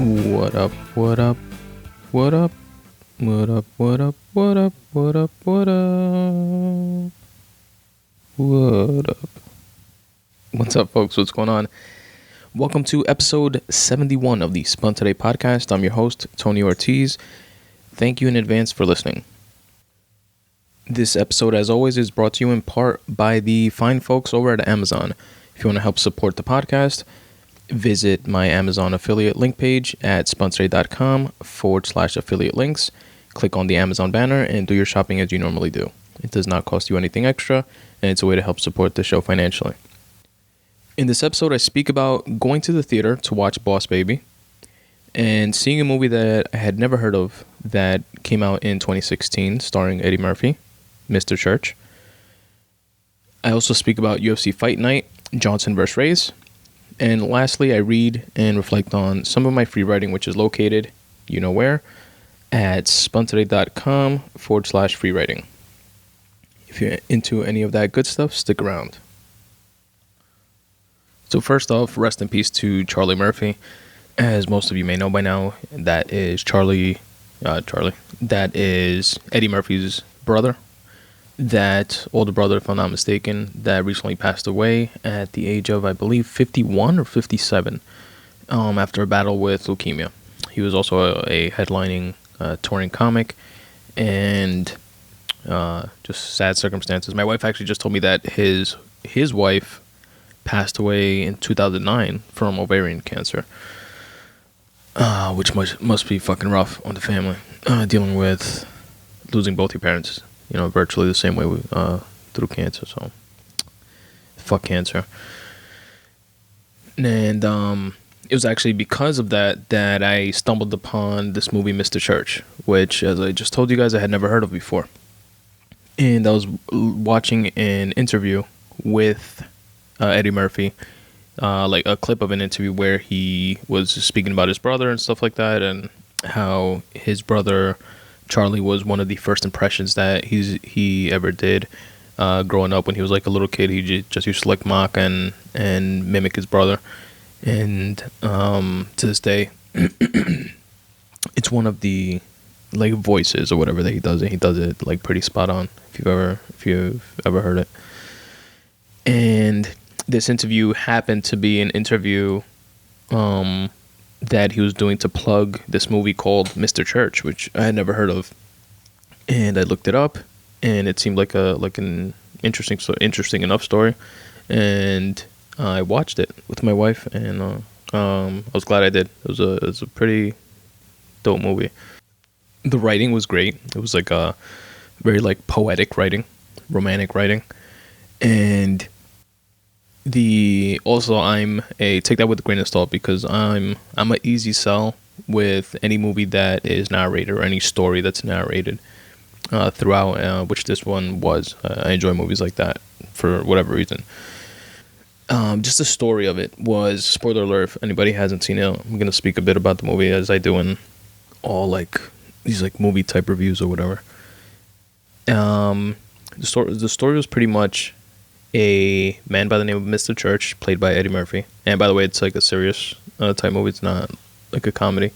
What up, what up, what up, what up, what up, what up, what up, what up, what up? What's up, folks? What's going on? Welcome to episode 71 of the Spun Today Podcast. I'm your host, Tony Ortiz. Thank you in advance for listening. This episode, as always, is brought to you in part by the fine folks over at Amazon. If you want to help support the podcast, visit my Amazon affiliate link page at spuntoday.com/affiliate links. Click on the Amazon banner and do your shopping as you normally do. It does not cost you anything extra, and it's a way to help support the show financially. In this episode, I speak about going to the theater to watch Boss Baby and seeing a movie that I had never heard of that came out in 2016 starring Eddie Murphy, Mr. Church. I also speak about UFC Fight Night, Johnson vs. Reyes. And lastly, I read and reflect on some of my free writing, which is located, you know where, at spuntoday.com/free writing. If you're into any of that good stuff, stick around. So first off, rest in peace to Charlie Murphy. As most of you may know by now, that is Charlie. That is Eddie Murphy's brother. That older brother, if I'm not mistaken, that recently passed away at the age of, I believe, 51 or 57 after a battle with leukemia. He was also a headlining touring comic, and just sad circumstances. My wife actually just told me that his wife passed away in 2009 from ovarian cancer, which must be fucking rough on the family, dealing with losing both your parents, virtually the same way through cancer. So fuck cancer. And it was actually because of that I stumbled upon this movie, Mr. Church, which, as I just told you guys, I had never heard of before. And I was watching an interview with Eddie Murphy, like a clip of an interview where he was speaking about his brother and stuff like that, and how his brother Charlie was one of the first impressions that he ever did growing up. When he was like a little kid, he just used to like mock and mimic his brother, and to this day it's one of the like voices or whatever that he does, and he does it like pretty spot on if you've ever heard it. And this interview happened to be an interview that he was doing to plug this movie called Mr. Church, which I had never heard of. And I looked it up, and it seemed like an interesting enough story. And I watched it with my wife, and I was glad I did. It was a pretty dope movie. The writing was great. It was like a very like poetic writing, romantic writing, and I'm take that with a grain of salt, because I'm an easy sell with any movie that is narrated or any story that's narrated throughout, which this one was. I enjoy movies like that for whatever reason. Just the story of it was, spoiler alert, if anybody hasn't seen it, I'm going to speak a bit about the movie as I do in all like these like movie type reviews or whatever. The story was pretty much a man by the name of Mr. Church, played by Eddie Murphy. And by the way, it's like a serious type movie. It's not like a comedy.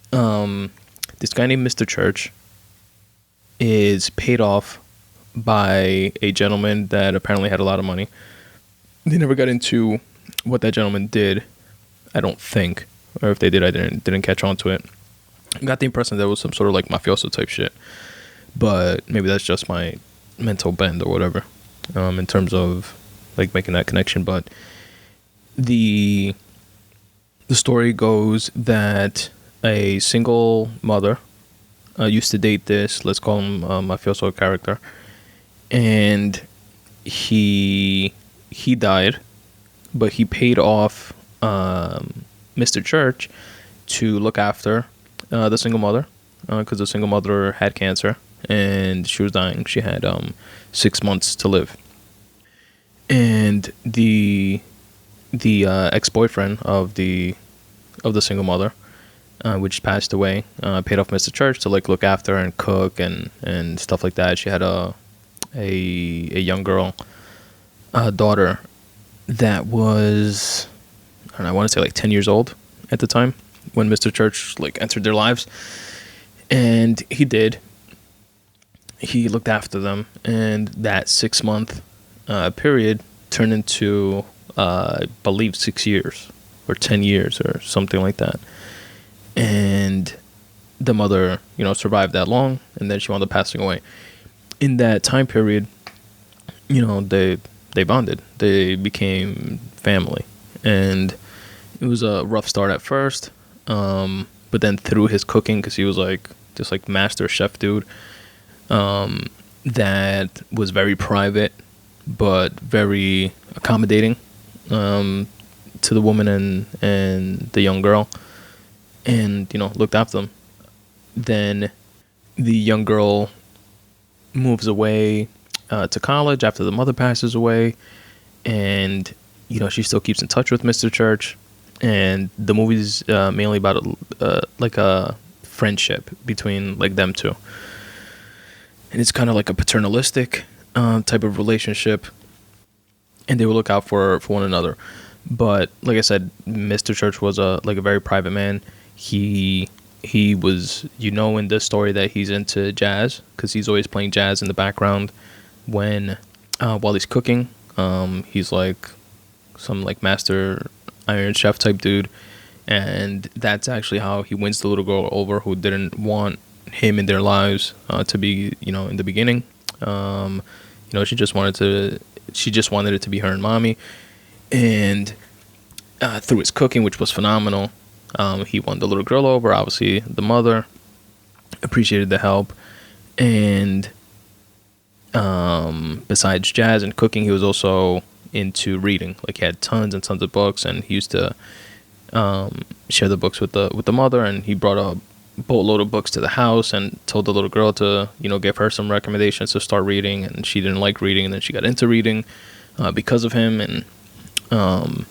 This guy named Mr. Church is paid off by a gentleman that apparently had a lot of money. They never got into what that gentleman did, I don't think. Or if they did, I didn't catch on to it. I got the impression that it was some sort of like mafioso type shit. But maybe that's just my mental bend or whatever. In terms of like making that connection. But the story goes that a single mother used to date this, let's call him mafioso character, and he died, but he paid off Mr. Church to look after the single mother, because the single mother had cancer and she was dying. She had 6 months to live, and the ex-boyfriend of the single mother, which passed away, paid off Mr. Church to like look after and cook and stuff like that. She had a young girl, daughter that was, I want to say like 10 years old at the time. when Mr. Church like entered their lives, and he did. He looked after them, and that 6-month period turned into, I believe, 6 years or 10 years or something like that. And the mother, survived that long, and then she wound up passing away. In that time period, they bonded. They became family, and it was a rough start at first. But then through his cooking, because he was like just like master chef dude, that was very private but very accommodating to the woman and the young girl, and looked after them. Then the young girl moves away to college after the mother passes away, and she still keeps in touch with Mr. Church. And the movie's mainly about like a friendship between like them two, and it's kind of like a paternalistic type of relationship, and they will look out for one another. But like I said, Mr. Church was a very private man. He was, in this story, that he's into jazz, because he's always playing jazz in the background when while he's cooking. He's like some like master Iron Chef type dude, and that's actually how he wins the little girl over, who didn't want him in their lives to be in the beginning. She just wanted it to be her and mommy, and through his cooking, which was phenomenal, he won the little girl over. Obviously the mother appreciated the help, and besides jazz and cooking, he was also into reading. Like, he had tons and tons of books, and he used to share the books with the mother, and he brought a boatload of books to the house and told the little girl to give her some recommendations to start reading. And she didn't like reading, and then she got into reading because of him. And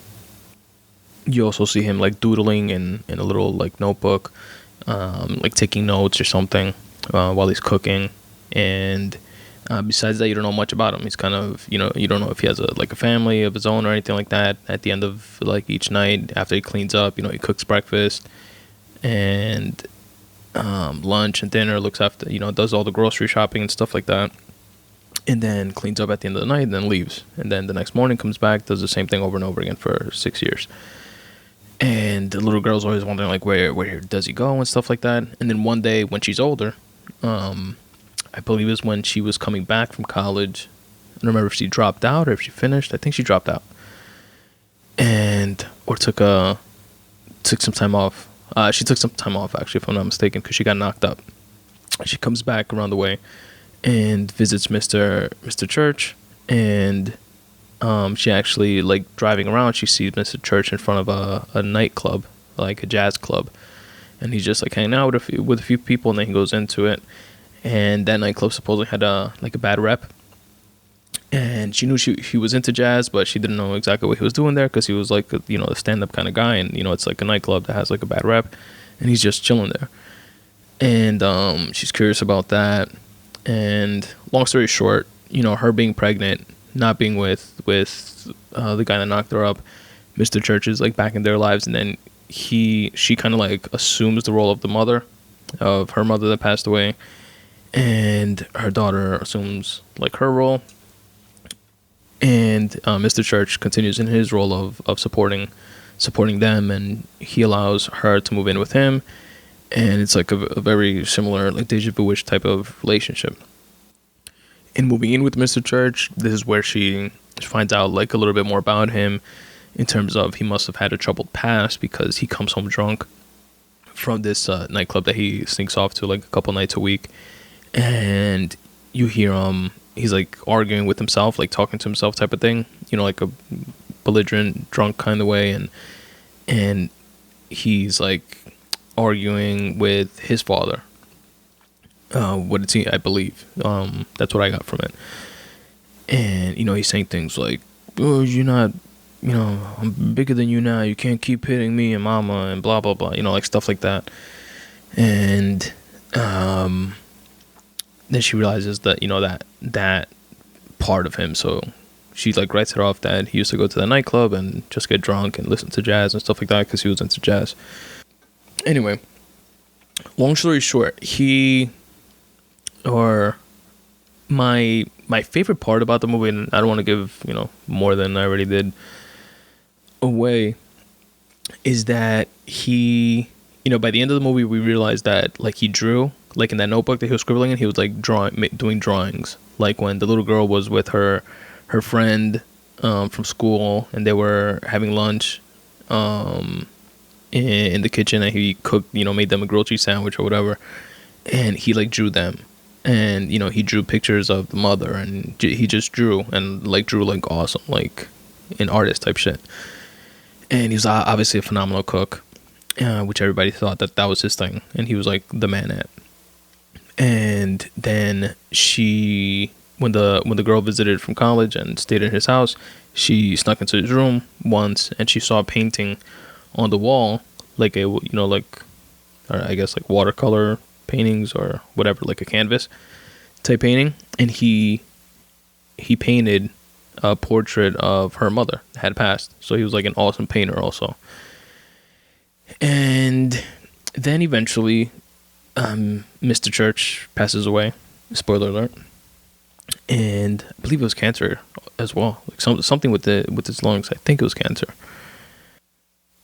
you also see him like doodling in a little like notebook, like taking notes or something while he's cooking. And besides that, you don't know much about him. He's kind of, you don't know if he has a family of his own or anything like that. At the end of like each night, after he cleans up, he cooks breakfast and lunch and dinner, looks after, does all the grocery shopping and stuff like that, and then cleans up at the end of the night and then leaves. And then the next morning comes back, does the same thing over and over again for 6 years. And the little girl's always wondering like where does he go and stuff like that. And then one day when she's older, I believe it was when she was coming back from college. I don't remember if she dropped out or if she finished. I think she dropped out, or took some time off. She took some time off, actually, if I'm not mistaken, because she got knocked up. She comes back around the way and visits Mr. Church, and she actually, like, driving around, she sees Mr. Church in front of a nightclub, like a jazz club, and he's just like hanging out with a few people, and then he goes into it. And that nightclub supposedly had a bad rep, and she knew he was into jazz, but she didn't know exactly what he was doing there, because he was like a stand-up kind of guy, and it's like a nightclub that has like a bad rep, and he's just chilling there. And she's curious about that. And long story short, her being pregnant, not being with the guy that knocked her up, Mr. Church is like back in their lives, and then she kind of like assumes the role of the mother of her mother that passed away. And her daughter assumes like her role, and Mr. Church continues in his role of supporting them, and he allows her to move in with him, and it's like a very similar like deja vu-ish type of relationship. In moving in with Mr. Church, this is where she finds out like a little bit more about him, in terms of he must have had a troubled past, because he comes home drunk from this nightclub that he sneaks off to like a couple nights a week. And you hear he's like arguing with himself, like talking to himself type of thing, like a belligerent drunk kind of way. And he's like arguing with his father. What did he, I believe, that's what I got from it. And, he's saying things like, oh, you're not, I'm bigger than you now. You can't keep hitting me and mama and blah, blah, blah, like stuff like that. And, then she realizes that, that part of him. So she like writes it off that he used to go to the nightclub and just get drunk and listen to jazz and stuff like that, because he was into jazz. Anyway, long story short, my favorite part about the movie, and I don't want to give, more than I already did away, is that he, by the end of the movie, we realized that, like, he drew, like, in that notebook that he was scribbling in, he was, like, doing drawings. Like, when the little girl was with her friend from school, and they were having lunch in the kitchen, and he cooked, made them a grilled cheese sandwich or whatever, and he, like, drew them. And, he drew pictures of the mother, and he just drew, like, awesome, like, an artist type shit. And he was obviously a phenomenal cook, which everybody thought that was his thing, and he was, like, the man at. And then when the girl visited from college and stayed in his house, she snuck into his room once, and she saw a painting on the wall, like or I guess, like, watercolor paintings or whatever, like a canvas type painting, and he painted a portrait of her mother that had passed. So he was, like, an awesome painter also. And then eventually Mr. Church passes away, spoiler alert, and I believe it was cancer as well, like something with his lungs. I think it was cancer.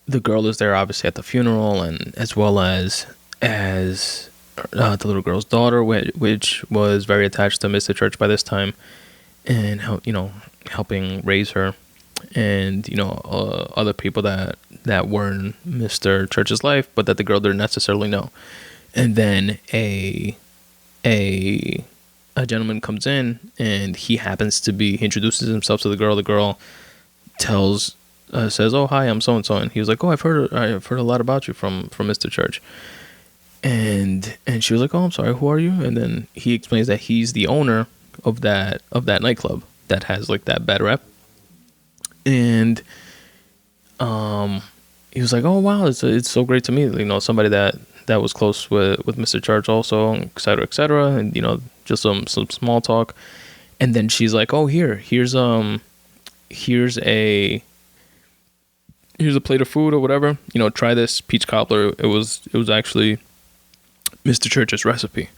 The girl is there obviously at the funeral, and as well as the little girl's daughter, which was very attached to Mr. Church by this time, and helping raise her, and other people that were in Mr. Church's life, but that the girl didn't necessarily know. And then a gentleman comes in, and he introduces himself to the girl. The girl says, "Oh, hi, I'm so and so," and he was like, "Oh, I've heard a lot about you from Mr. Church." And she was like, "Oh, I'm sorry, who are you?" And then he explains that he's the owner of that nightclub that has, like, that bad rep. And he was like, "Oh, wow, it's so great to meet, somebody that was close with Mr. Church also, et cetera, et cetera." And, just some small talk. And then she's like, "Oh, here's a plate of food or whatever, try this peach cobbler." It was actually Mr. Church's recipe.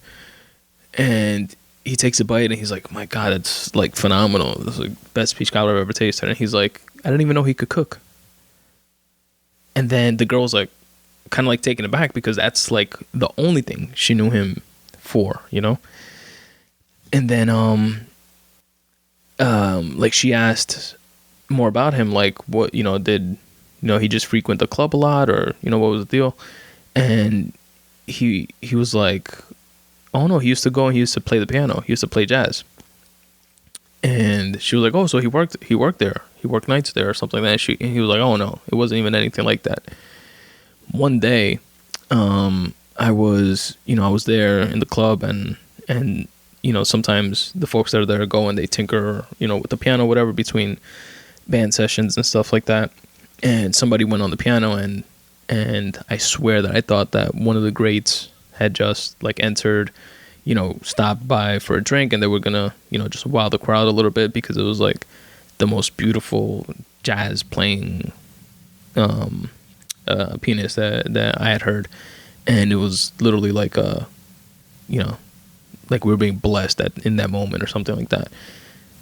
And he takes a bite, and he's like, "My God, it's, like, phenomenal. This is the best peach cobbler I've ever tasted." And he's like, "I didn't even know he could cook." And then the girl's, like, kind of, like, taken aback, because that's, like, the only thing she knew him for, And then like, she asked more about him, like, what, did he just frequent the club a lot, or what was the deal? And he was like, "Oh no, he used to go and he used to play the piano. He used to play jazz." And she was like, "Oh, so he worked there. He worked nights there or something like that." And he was like, "Oh no, it wasn't even anything like that." One day, I was there in the club, and sometimes the folks that are there go and they tinker, with the piano, whatever, between band sessions and stuff like that. And somebody went on the piano, and I swear that I thought that one of the greats had just, like, entered, stopped by for a drink, and they were gonna, just wow the crowd a little bit, because it was, like, the most beautiful jazz playing pianist that I had heard. And it was literally like like we were being blessed in that moment or something like that.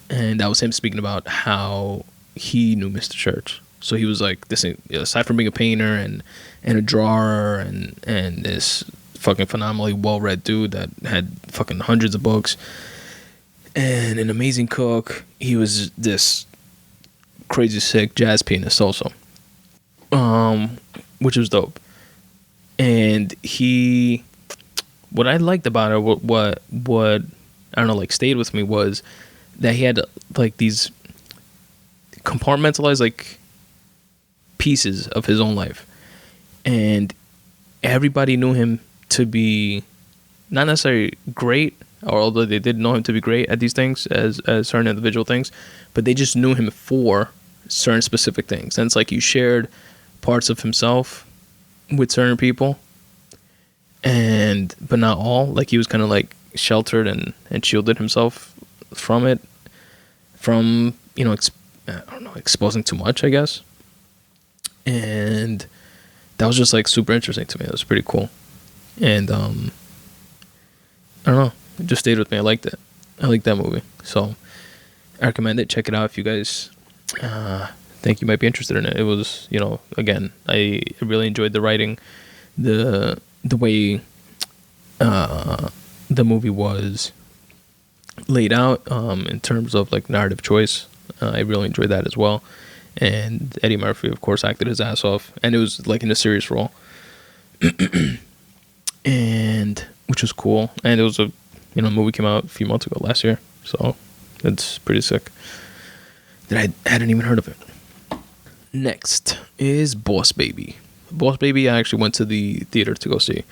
And that was him speaking about how he knew Mr. Church. So he was like, this, aside from being a painter and a drawer and this fucking phenomenally well-read dude that had fucking hundreds of books and an amazing cook, he was this crazy sick jazz pianist also, which was dope. And what I liked about it, what I don't know, like, stayed with me, was that he had, like, these compartmentalized, like, pieces of his own life, and everybody knew him to be not necessarily great, or although they did know him to be great at these things as certain individual things, but they just knew him for certain specific things. And it's like you shared parts of himself with certain people, but not all. Like, he was kind of, like, sheltered and shielded himself from it, from, I don't know, exposing too much, I guess. And that was just like super interesting to me. It was pretty cool. And I don't know, it just stayed with me. I liked it. I like that movie, so I recommend it. Check it out if you guys think you might be interested in it. It was, again, I really enjoyed the writing, the way the movie was laid out in terms of like narrative choice. I really enjoyed that as well. And Eddie Murphy, of course, acted his ass off, and it was like in a serious role, and which was cool. And it was a movie came out a few months ago, last year, so it's pretty sick. That I hadn't even heard of it. Next is Boss Baby. Boss Baby, I actually went to the theater to go see.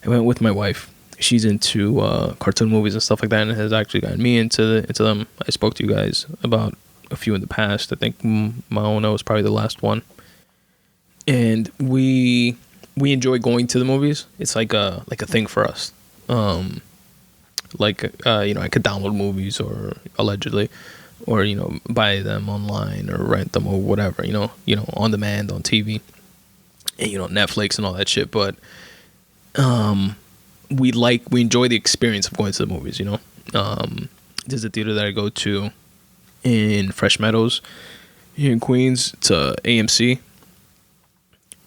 I went with my wife. She's into cartoon movies and stuff like that, and has actually gotten me into them. I spoke to you guys about a few in the past. I think Maona was probably the last one. And we enjoy going to the movies. It's like a thing for us. I could download movies, or allegedly, or buy them online or rent them or whatever, on demand on TV, and Netflix and all that shit. But we enjoy the experience of going to the movies. There's a theater that I go to in Fresh Meadows here in Queens. It's AMC,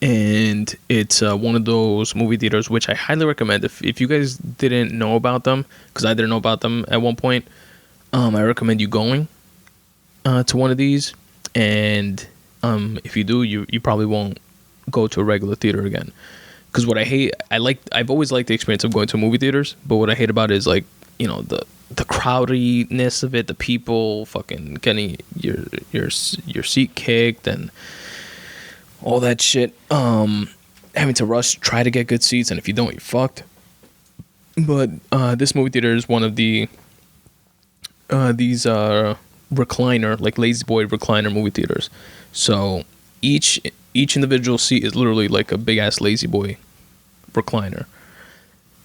and it's one of those movie theaters which I highly recommend. If you guys didn't know about them, because I didn't know about them at one point, I recommend you going to one of these. And if you do, you probably won't go to a regular theater again. Because what I hate, I've always liked the experience of going to movie theaters, but what I hate about it is like the crowdiness of it, the people fucking getting your seat kicked and all that shit. Having to rush, try to get good seats, and if you don't, you're fucked. But this movie theater is one of these recliner, like lazy boy recliner movie theaters. So each individual seat is literally like a big ass lazy boy recliner,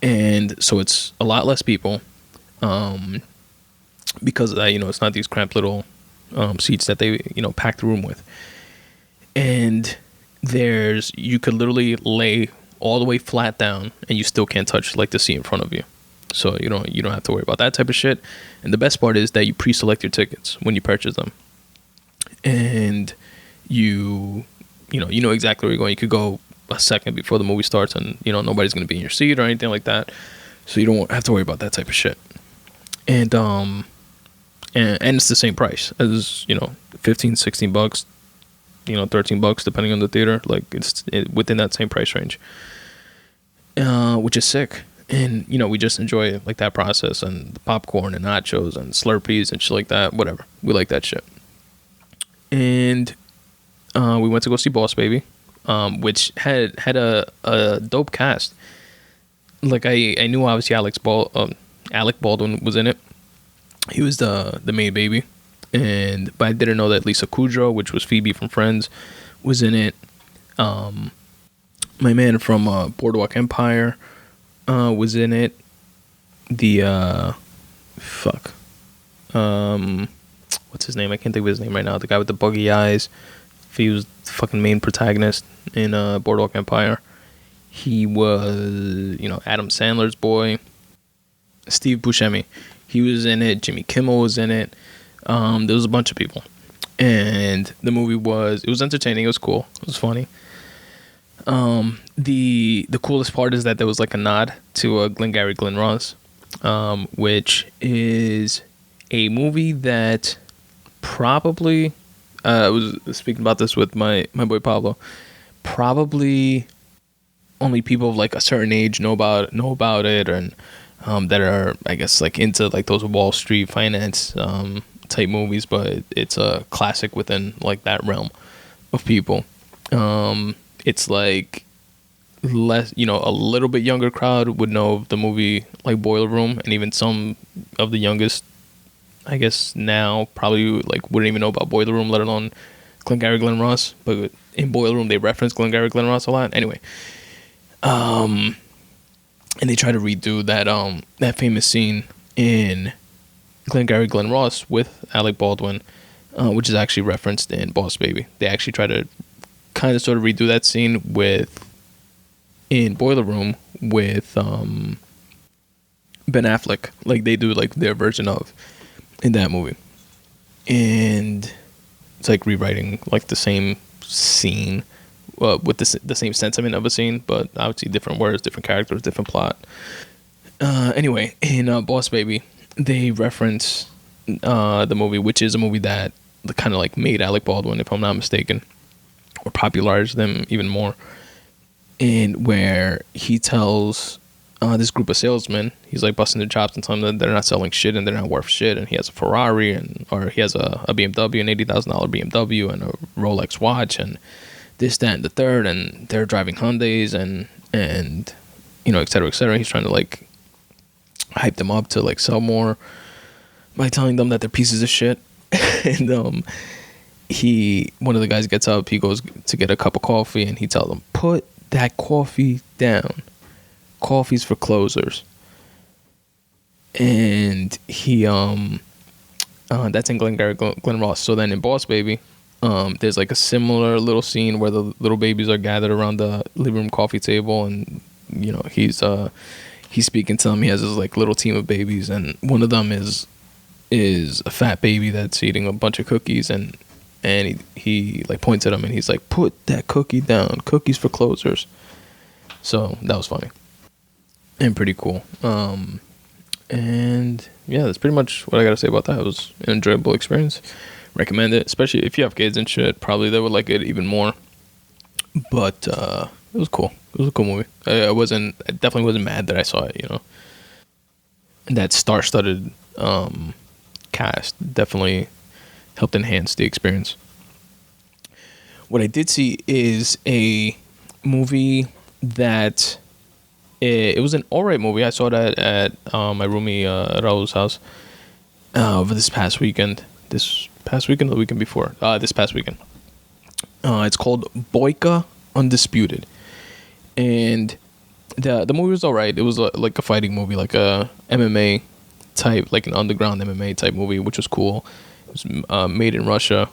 and so it's a lot less people. Because of that, it's not these cramped little seats that they pack the room with. And you could literally lay all the way flat down and you still can't touch like the seat in front of you. So you don't have to worry about that type of shit. And the best part is that you pre-select your tickets when you purchase them, and you know exactly where you're going. You could go a second before the movie starts, and nobody's going to be in your seat or anything like that, so you don't have to worry about that type of shit. And it's the same price as $15, $16, $13 depending on the theater. Like it's within that same price range, which is sick. And we just enjoy like that process, and the popcorn and nachos and Slurpees and shit like that. Whatever, we like that shit. And we went to go see Boss Baby, which had a dope cast. Like I knew obviously Alec Baldwin was in it. He was the main baby, but I didn't know that Lisa Kudrow, which was Phoebe from Friends, was in it. My man from Boardwalk Empire was in it. What's his name? I can't think of his name right now. The guy with the buggy eyes. He was the fucking main protagonist in Boardwalk Empire. He was, Adam Sandler's boy. Steve Buscemi. He was in it. Jimmy Kimmel was in it. There was a bunch of people. And the movie was entertaining. It was cool. It was funny. The coolest part is that there was like a nod to Glengarry Glen Ross, which is a movie that probably, I was speaking about this with my boy Pablo, probably only people of like a certain age know about it, and that are, I guess, like into like those Wall Street finance type movies, but it's a classic within like that realm of people. It's like less, a little bit younger crowd would know of the movie like Boiler Room, and even some of the youngest, I guess now, probably like wouldn't even know about Boiler Room, let alone Glengarry Glen Ross. But in Boiler Room they reference Glengarry Glen Ross a lot. Anyway, and they try to redo that famous scene in Glengarry Glen Ross with Alec Baldwin, which is actually referenced in Boss Baby. They actually try to kind of sort of redo that scene in Boiler Room with Ben Affleck, like they do like their version of in that movie. And it's like rewriting like the same scene with the same sentiment of a scene, but obviously different words, different characters, different plot. Anyway, in Boss Baby, they reference the movie, which is a movie that kind of like made Alec Baldwin, if I'm not mistaken, or popularized them even more. And where he tells this group of salesmen, he's like busting their chops and telling them that they're not selling shit and they're not worth shit, and he has a Ferrari or he has a BMW, an $80,000 BMW and a Rolex watch and this, that, and the third, and they're driving Hyundais and you know, et cetera, et cetera. He's trying to like hype them up to like sell more by telling them that they're pieces of shit. And one of the guys gets up, he goes to get a cup of coffee, and he tells them, put that coffee down. Coffee's for closers. And he that's in Glenn Ross. So then in Boss Baby, there's like a similar little scene where the little babies are gathered around the living room coffee table, and you know, he's speaking to them. He has his like little team of babies, and one of them is a fat baby that's eating a bunch of cookies, and he like points at him and he's like, put that cookie down. Cookies for closers. So that was funny and pretty cool. And yeah, that's pretty much what I gotta say about that. It was an enjoyable experience. Recommend it, especially if you have kids and shit. Probably they would like it even more. But it was cool. It was a cool movie. I definitely wasn't mad that I saw it, you know. And that star-studded cast definitely helped enhance the experience. What I did see is a movie that it was an alright movie. I saw it at my roomie Raul's house over this past weekend. This past weekend or the weekend before? This past weekend. It's called Boyka Undisputed. And the movie was alright. It was like a fighting movie, like a MMA type, like an underground MMA type movie, which was cool. It was made in Russia,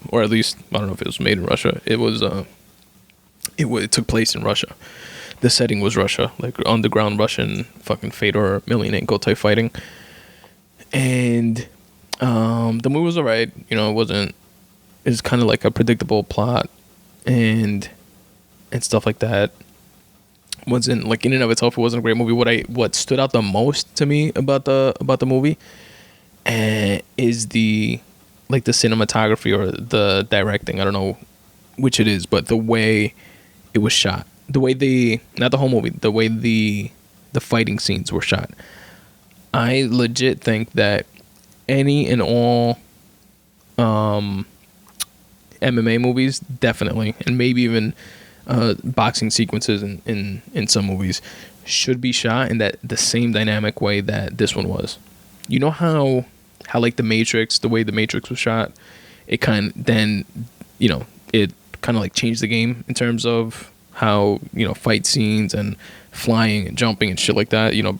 or at least I don't know if it was made in Russia. It was it took place in Russia. The setting was Russia, like underground Russian fucking Fedor Emelianenko type fighting. And the movie was alright. You know, it's kind of like a predictable plot and stuff like that. Wasn't like in and of itself, it wasn't a great movie. What stood out the most to me about the movie is the cinematography or the directing. I don't know which it is, but the way it was shot, the way not the whole movie, the way the fighting scenes were shot. I legit think that any and all MMA movies, definitely, and maybe even boxing sequences in some movies, should be shot in the same dynamic way that this one was. You know how like the Matrix, the way the Matrix was shot, it kind of then, you know, it kind of like changed the game in terms of how, you know, fight scenes and flying and jumping and shit like that. You know,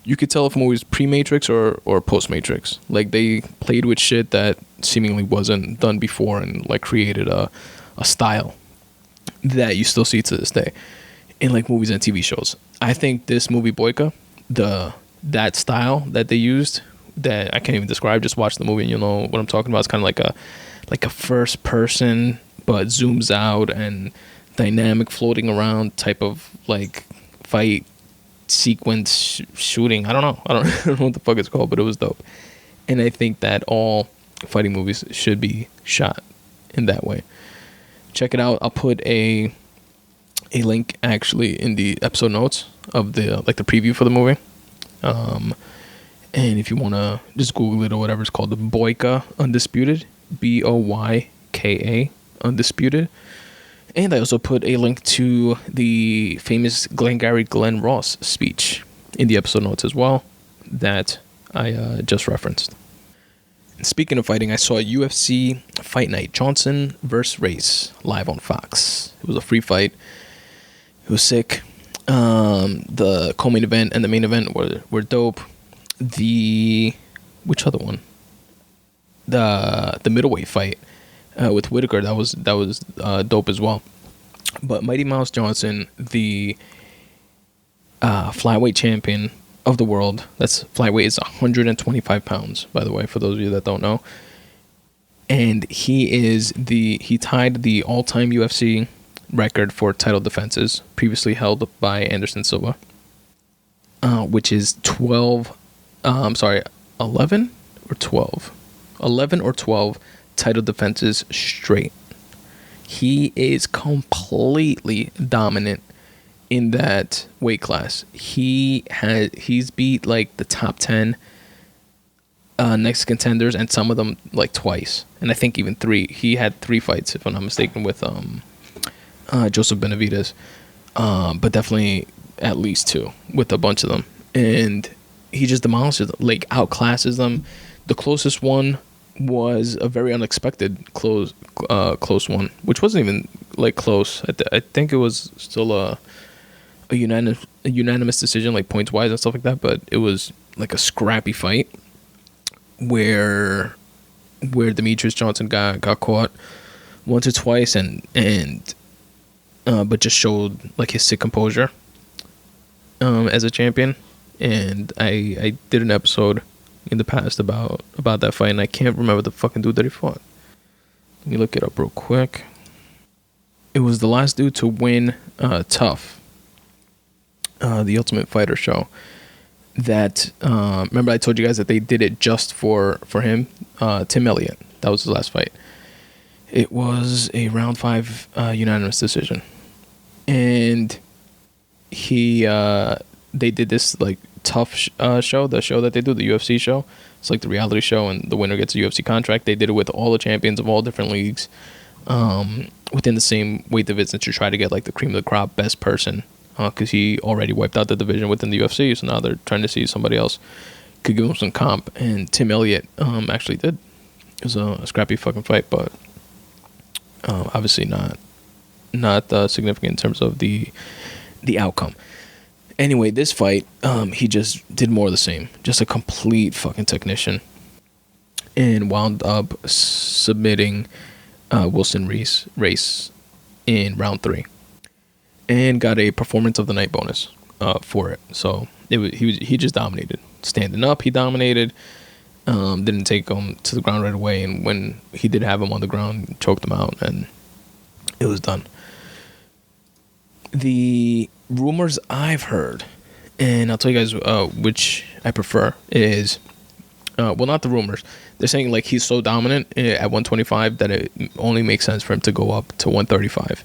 you could tell if a movie was pre-Matrix or post-Matrix. Like, they played with shit that seemingly wasn't done before and like created a style that you still see to this day in like movies and TV shows. I think this movie Boyka, that style that they used, that I can't even describe, just watch the movie and you'll know what I'm talking about. It's kind of like a first person but zooms out and dynamic floating around type of like fight sequence shooting. I don't know what the fuck it's called, but it was dope. And I think that all fighting movies should be shot in that way. Check it out. I'll put a link actually in the episode notes of the preview for the movie. And if you want to just Google it or whatever, it's called the Boyka Undisputed, Boyka Undisputed. And I also put a link to the famous Glengarry Glen Ross speech in the episode notes as well that I just referenced. And speaking of fighting, I saw UFC Fight Night, Johnson vs. Race, live on Fox. It was a free fight. It was sick. The co-main event and the main event were dope. Which other one? The middleweight fight with Whitaker. That was dope as well. But Mighty Mouse Johnson, the flyweight champion of the world. That's flyweight is 125 pounds, by the way, for those of you that don't know. And he tied the all-time UFC record for title defenses, previously held by Anderson Silva, which is 11 or 12 title defenses straight. He is completely dominant in that weight class. He's beat like the top 10 next contenders, and some of them like twice, and I think even 3. He had 3 fights, if I'm not mistaken, with Joseph Benavidez, but definitely at least 2 with a bunch of them, and he just demolishes them, like outclasses them. The closest one was a very unexpected close one, which wasn't even like close. I think it was still a unanimous decision, like points wise and stuff like that, but it was like a scrappy fight where Demetrius Johnson got caught once or twice, and but just showed like his sick composure as a champion. And I did an episode in the past about that fight, and I can't remember the fucking dude that he fought. Let me look it up real quick. It was the last dude to win Tough, the Ultimate Fighter show. That remember I told you guys that they did it just for him. Tim Elliott, that was his last fight. It was a round 5 unanimous decision, and they did this like Tough show, the show that they do, the UFC show. It's like the reality show, and the winner gets a UFC contract. They did it with all the champions of all different leagues within the same weight division to try to get like the cream of the crop, best person, because he already wiped out the division within the UFC. So now they're trying to see if somebody else could give him some comp, and Tim Elliott actually did. It was a scrappy fucking fight, but obviously not significant in terms of the outcome. Anyway, this fight, he just did more of the same. Just a complete fucking technician. And wound up submitting Wilson Race in round 3. And got a performance of the night bonus for it. So he just dominated. Standing up, he dominated. Didn't take him to the ground right away. And when he did have him on the ground, choked him out. And it was done. The rumors I've heard, and I'll tell you guys which I prefer, is well, not the rumors. They're saying like he's so dominant at 125 that it only makes sense for him to go up to 135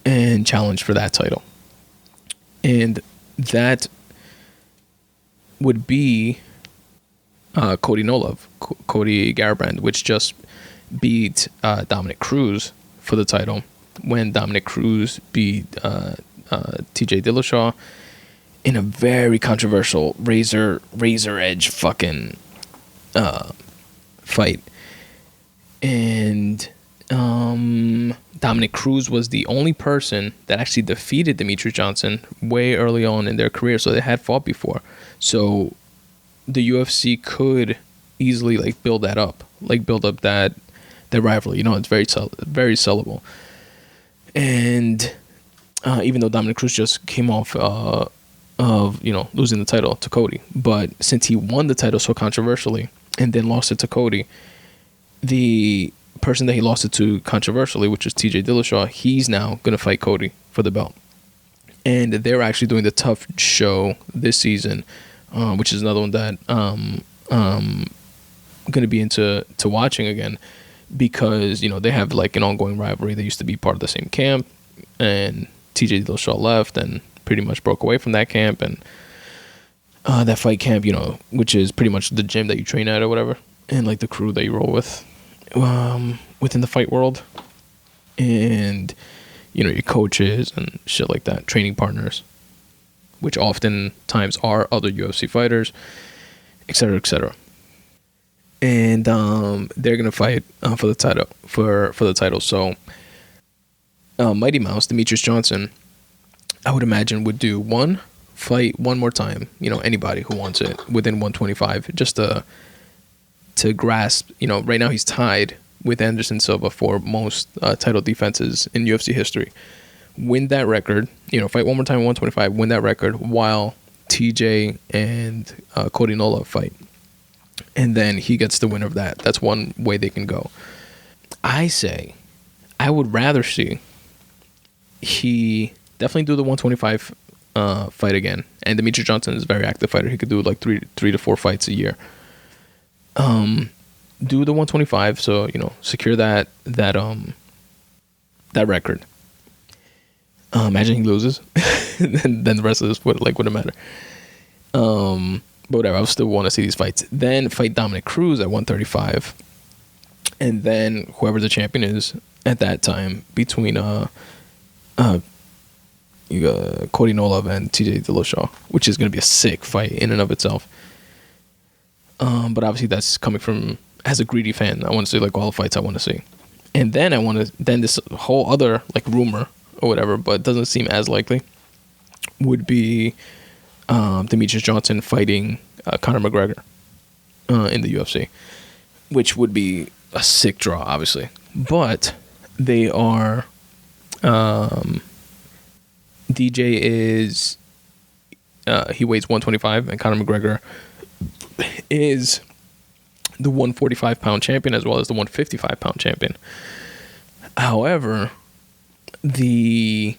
and challenge for that title. And that would be Cody Garbrandt, which just beat Dominic Cruz for the title when Dominic Cruz beat TJ Dillashaw in a very controversial razor edge fucking fight. And Dominic Cruz was the only person that actually defeated Demetrius Johnson way early on in their career, so they had fought before. So the UFC could easily like build up that rivalry. You know, it's very sellable. And even though Dominic Cruz just came off of losing the title to Cody, but since he won the title so controversially and then lost it to Cody, the person that he lost it to controversially, which is TJ Dillashaw, he's now going to fight Cody for the belt. And they're actually doing the Tough show this season, which is another one that I'm going to be into watching again, because they have like an ongoing rivalry. They used to be part of the same camp, and TJ Dillashaw left and pretty much broke away from that camp, and that fight camp, which is pretty much the gym that you train at or whatever, and like the crew that you roll with within the fight world, and your coaches and shit like that, training partners, which oftentimes are other UFC fighters, etc., etc. And they're gonna fight for the title. For the title. So Mighty Mouse, Demetrius Johnson, I would imagine would do one fight one more time. Anybody who wants it within 125, just to grasp. Right now he's tied with Anderson Silva for most title defenses in UFC history. Win that record, fight one more time at 125, win that record while TJ and Cody Nola fight. And then he gets the winner of that. That's one way they can go. I say I would rather see he definitely do the 125 fight again. And Demetrius Johnson is a very active fighter. He could do like three to four fights a year. Do the 125, so secure that record. Imagine he loses, then the rest of this wouldn't matter. But whatever, I still want to see these fights. Then fight Dominic Cruz at 135, and then whoever the champion is at that time between Cody Nola and TJ Dillashaw, which is going to be a sick fight in and of itself. But obviously that's coming from, as a greedy fan, I want to see like all the fights I want to see. And then then this whole other like rumor or whatever, but it doesn't seem as likely, would be Demetrius Johnson fighting Conor McGregor in the UFC, which would be a sick draw, obviously. But they are DJ is he weighs 125, and Conor McGregor is the 145-pound champion as well as the 155-pound champion. However, they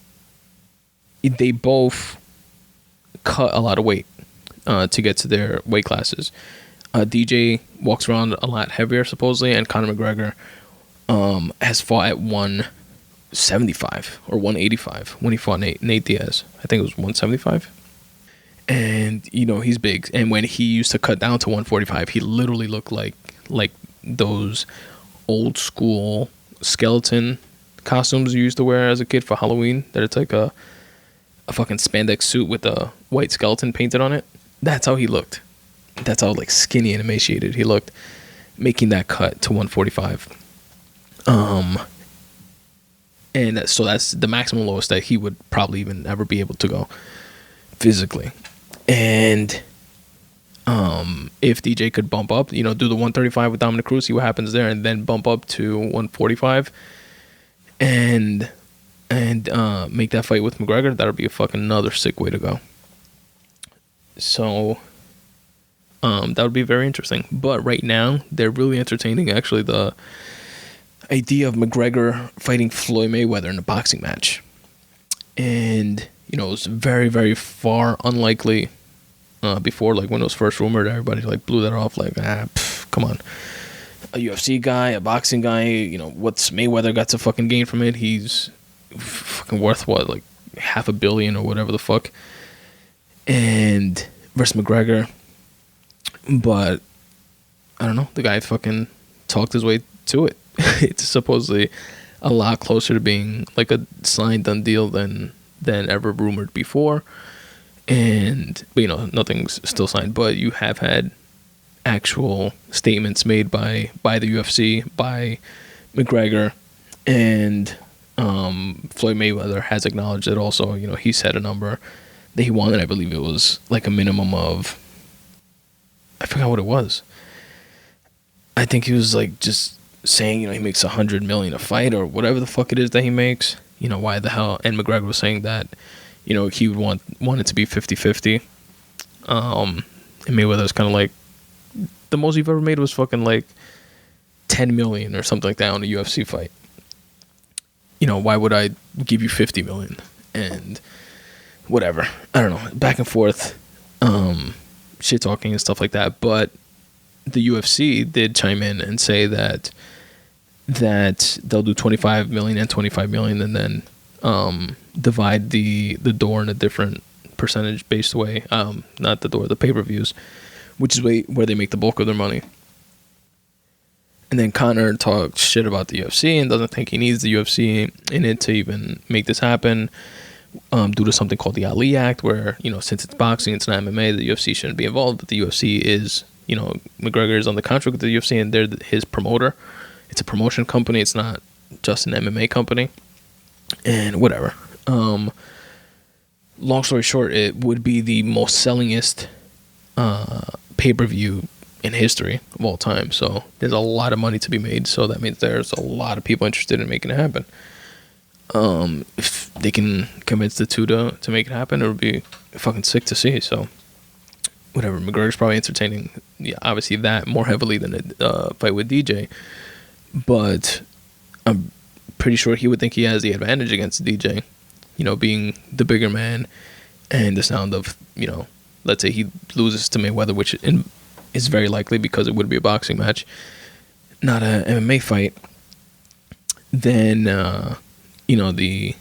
both cut a lot of weight to get to their weight classes. DJ walks around a lot heavier, supposedly, and Conor McGregor has fought at 175 or 185 when he fought Nate Diaz. I think it was 175. And, he's big. And when he used to cut down to 145, he literally looked like those old school skeleton costumes you used to wear as a kid for Halloween. That it's like a fucking spandex suit with a white skeleton painted on it. That's how he looked. That's how skinny and emaciated he looked, making that cut to 145. And so that's the maximum lowest that he would probably even ever be able to go physically. And if DJ could bump up, do the 135 with Dominic Cruz, see what happens there, and then bump up to 145 and make that fight with McGregor, that would be a fucking another sick way to go. So that would be very interesting. But right now, they're really entertaining, actually, the idea of McGregor fighting Floyd Mayweather in a boxing match. And, it was very, very far unlikely before, when it was first rumored. Everybody, blew that off, come on. A UFC guy, a boxing guy, what's Mayweather got to fucking gain from it? He's fucking worth, what, $500 million or whatever the fuck. And versus McGregor. But I don't know, the guy fucking talked his way to it. It's supposedly a lot closer to being a signed done deal than ever rumored before. But nothing's still signed, but you have had actual statements made by the UFC, by McGregor, and Floyd Mayweather has acknowledged it also. He said a number that he wanted. I believe it was a minimum of, I forgot what it was. I think he was just saying, he makes $100 million a fight or whatever the fuck it is that he makes. Why the hell? And McGregor was saying that, he would want it to be 50-50. And Mayweather's kind of the most you've ever made was fucking $10 million or something like that on a UFC fight. Why would I give you $50 million? And whatever. I don't know. Back and forth. Shit talking and stuff like that. But the UFC did chime in and say that they'll do 25 million and 25 million and then divide the door in a different percentage based way. Not the door, the pay-per-views, which is where they make the bulk of their money. And then Conor talks shit about the UFC and doesn't think he needs the UFC in it to even make this happen, due to something called the Ali Act, where, since it's boxing, it's not MMA, the UFC shouldn't be involved, but the UFC is, McGregor is on the contract with the UFC and they're his promoter. It's a promotion company. It's not just an MMA company. And whatever. Long story short, it would be the most sellingest pay-per-view in history of all time. So there's a lot of money to be made. So that means there's a lot of people interested in making it happen. If they can convince the two to make it happen, it would be fucking sick to see. So whatever, McGregor's probably entertaining, obviously that more heavily than a fight with DJ, but I'm pretty sure he would think he has the advantage against DJ, being the bigger man, and the sound of, let's say he loses to Mayweather, which is very likely because it would be a boxing match, not a MMA fight. Then the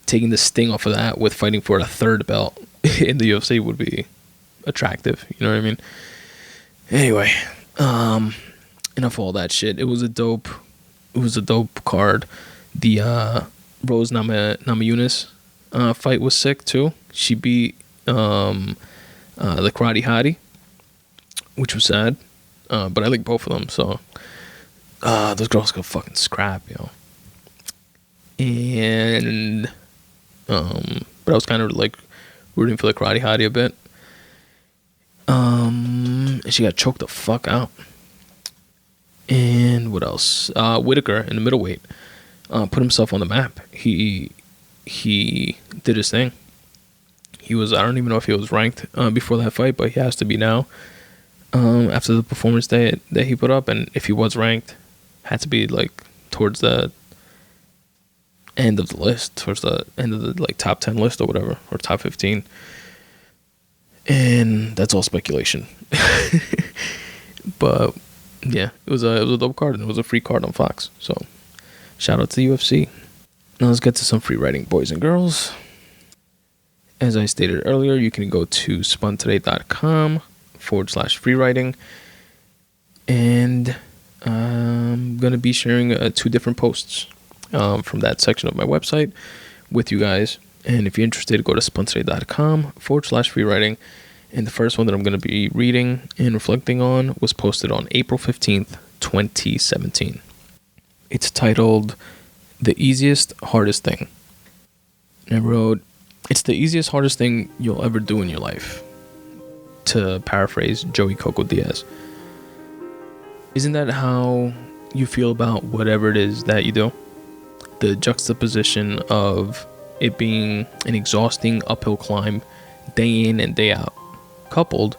taking the sting off of that with fighting for a third belt in the UFC would be attractive. You know what I mean? Anyway, enough of all that shit. It was a dope card. The Rose Namajunas fight was sick too. She beat the Karate Hottie, which was sad. But I like both of them, so those girls go fucking scrap, And but I was kind of like rooting for the Karate Hottie a bit. And she got choked the fuck out. And what else? Whitaker in the middleweight put himself on the map. He did his thing. He was, I don't even know if he was ranked before that fight, but he has to be now. After the performance that he put up, and if he was ranked, had to be like towards the end of the list, towards the end of the like top 10 list or whatever, or top 15. And that's all speculation. But yeah, it was a dope card, and it was a free card on Fox. So shout out to the UFC. Now let's get to some free writing, boys and girls. As I stated earlier, you can go to spuntoday.com/free writing, and I'm going to be sharing 2 different posts from that section of my website with you guys. And if you're interested, go to spuntoday.com/free writing. And the first one that I'm going to be reading and reflecting on was posted on April 15th, 2017. It's titled, "The Easiest, Hardest Thing." And I wrote, "It's the easiest, hardest thing you'll ever do in your life," to paraphrase Joey Coco Diaz. Isn't that how you feel about whatever it is that you do? The juxtaposition of it being an exhausting uphill climb day in and day out, coupled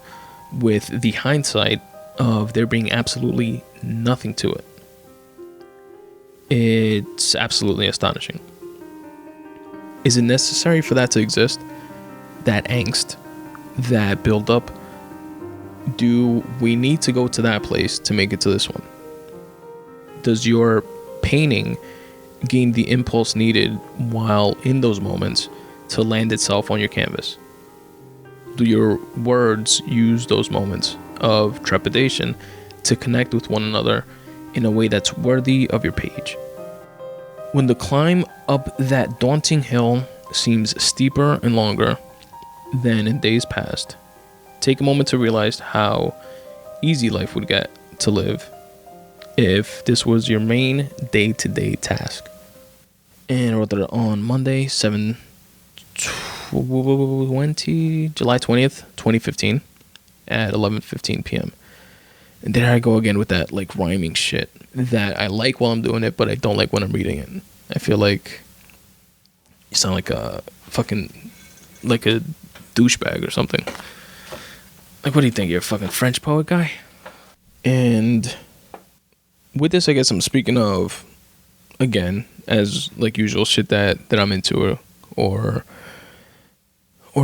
with the hindsight of there being absolutely nothing to it. It's absolutely astonishing. Is it necessary for that to exist? That angst, that build-up? Do we need to go to that place to make it to this one? Does your painting gain the impulse needed while in those moments to land itself on your canvas? Do your words use those moments of trepidation to connect with one another in a way that's worthy of your page? When the climb up that daunting hill seems steeper and longer than in days past, take a moment to realize how easy life would get to live if this was your main day-to-day task. And I wrote that on Monday, July 20th, 2015 at 11:15 p.m. And there I go again with that like rhyming shit that I like while I'm doing it, but I don't like when I'm reading it. I feel like you sound like a fucking, like a douchebag or something. Like, what do you think? You're a fucking French poet guy? And with this, I guess I'm speaking of, again, as like usual, shit that I'm into or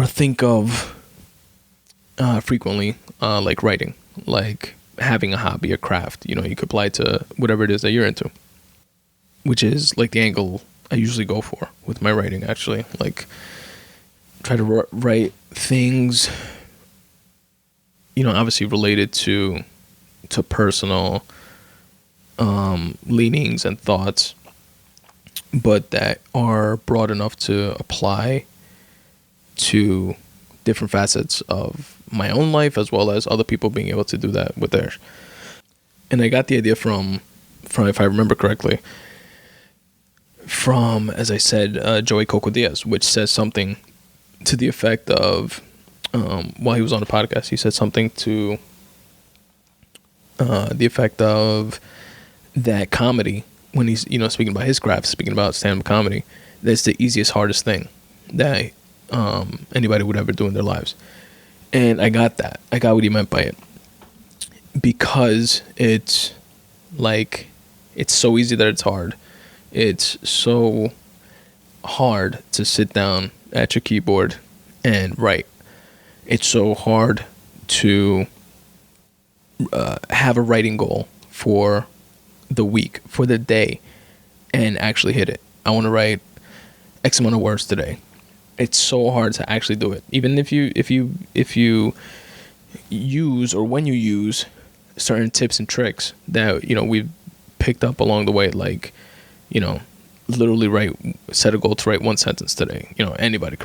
think of frequently, like writing, like having a hobby, a craft. You could apply to whatever it is that you're into, which is like the angle I usually go for with my writing, actually. Like, try to write things, obviously related to personal leanings and thoughts, but that are broad enough to apply to different facets of my own life, as well as other people being able to do that with theirs. And I got the idea from if I remember correctly, from, as I said, Joey Coco Diaz, which says something to the effect of, while he was on the podcast, he said something to the effect of that comedy when he's, speaking about his craft, speaking about stand-up comedy. That's the easiest, hardest thing that anybody would ever do in their lives. And I got that. I got what he meant by it. Because it's like, it's so easy that it's hard. It's so hard to sit down at your keyboard and write. It's so hard to have a writing goal for the week, for the day, and actually hit it. I want to write X amount of words today. It's so hard to actually do it. Even if you use, or when you use, certain tips and tricks that we've picked up along the way, like literally set a goal to write one sentence today. Anybody